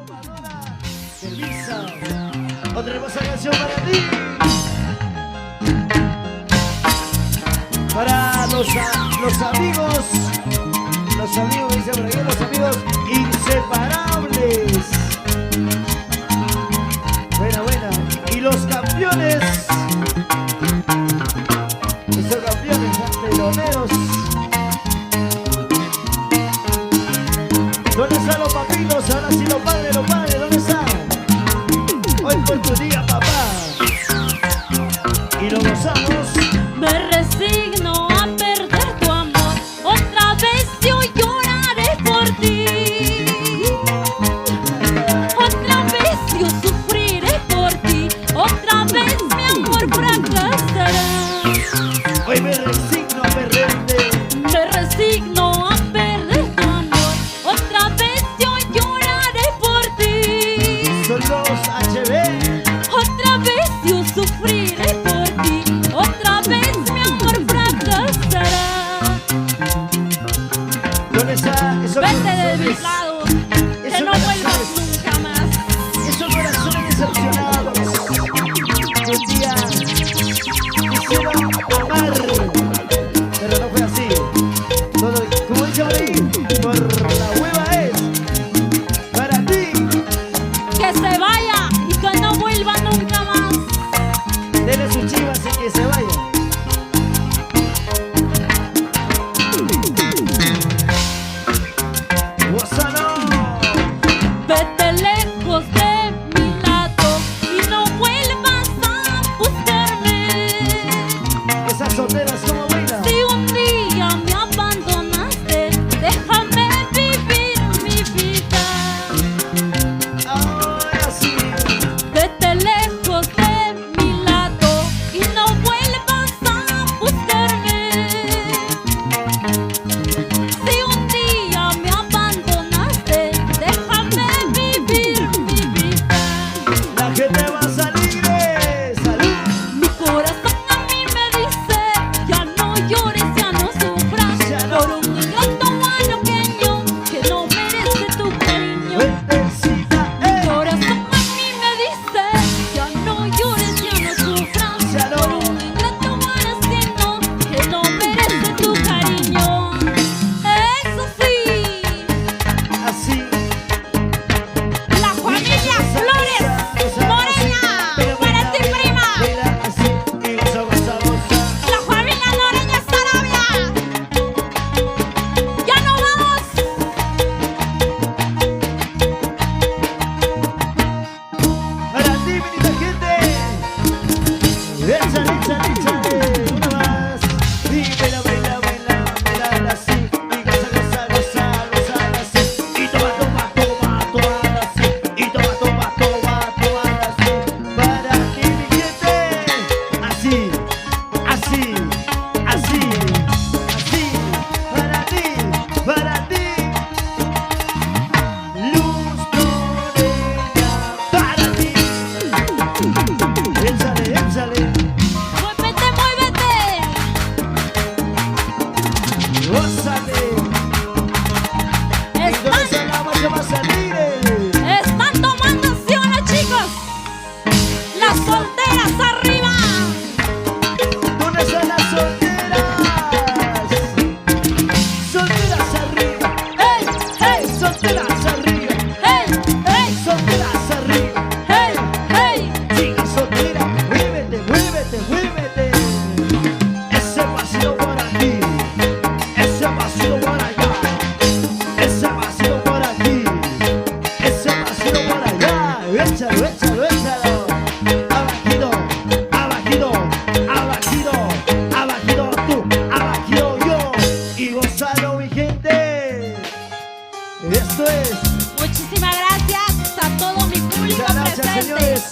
Tomadora de Lisa. Otra hermosa canción para ti. Para los amigos, dice por aquí, los amigos inseparables. Buena, buena. Y los campeones. Esos campeones teloneros. ¿Dónde están los papitos? Ahora sí los padres, ¿dónde están? Hoy fue tu día, papá. Y lo gozamos. Me resigno a perder tu amor. Otra vez yo lloraré por ti. Otra vez yo sufriré por ti. Otra vez mi amor fracasará. Hoy me resigno a perderte. Me resigno a perder tu amor. Otra vez yo lloraré por ti. Son los HB. Otra vez yo sufriré por ti. Otra vez mi amor fracasará. ¿Dónde está esos Vete de mi corazones? lado, que Esos no vuelvas corazones. nunca más. Esos corazones decepcionados que un día quisieron amar, pero no fue así. Todo, como dice ahí, por la hueva es para ti. Que se vaya y que no vuelva nunca más. Dele sus chivas y que se vaya. ¡Gózalo! Vete lejos de mi lado y no vuelvas a buscarme. Esas solteras como bailan. Si un día me abandonaste, déjame vivir mi vida. Ahora sí. Vete lejos de mi lado y no vuelvas a buscarme. Si un día me abandonaste, déjame vivir mi vida. La gente va a salir. ¡Salud! Mi corazón a mí me dice, ya no llores, ya no sufras, Ya no. por un ingrato maloqueño que no merece tu cariño. Fuertecita, Mi corazón a mí me dice, ya no llores, ya no sufras, Ya no. por un ingrato maloqueño que no merece tu cariño. Eso sí, así. la familia Flores Morena, para ti prima. Baila así y goza, goza, goza. La familia Noreña Sarabia. ¡Ya nos vamos! Para ti, bonita gente. Échale, échale, échale. Una más. Y baila, baila, baila, baila así. Y goza, goza, goza, goza así. Y toma, toma, toma, toma así. Y toma, toma, toma, toma así. Para ti, mi gente. Así, así, así, así. Para ti, para ti. Luz Morena, para ti. Échale, échale. ¡Muévete, muévete! Gózale. ¿Y dónde está la marcha va a salir? Están tomando acciones, chicos. Las solteras arriba. ¿Dónde están las solteras? Solteras arriba. ¡Hey, hey, Solteras arriba. hey, hey, Solteras arriba. hey, hey! Chica soltera, muévete, muévete, muévete. Ese vacío para ti. Ese vacío para allá. Ese vacío para aquí. Ese vacío para allá. Échalo, échalo, échalo. Abajito, abajito, abajito, abajito tú, abajito yo. Y gozalo, mi gente. Esto es. Muchísimas gracias a todo mi público Muchas gracias, presente. señores.